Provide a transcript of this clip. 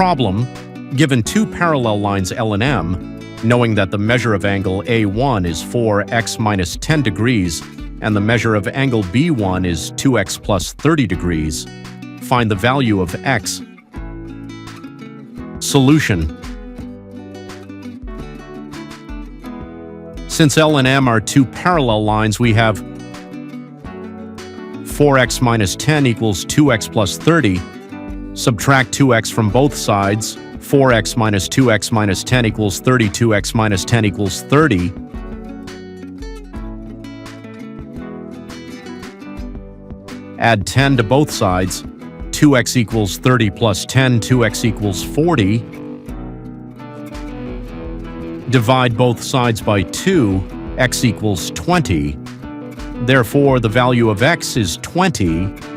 Problem: given two parallel lines L and M, knowing that the measure of angle A1 is 4x minus 10 degrees and the measure of angle B1 is 2x plus 30 degrees, find the value of x. Solution: since L and M are two parallel lines, we have 4x minus 10 equals 2x plus 30. Subtract 2x from both sides. 4x minus 2x minus 10 equals 30. 2x minus 10 equals 30. Add 10 to both sides. 2x equals 30 plus 10. 2x equals 40. Divide both sides by 2. X equals 20. Therefore, the value of x is 20.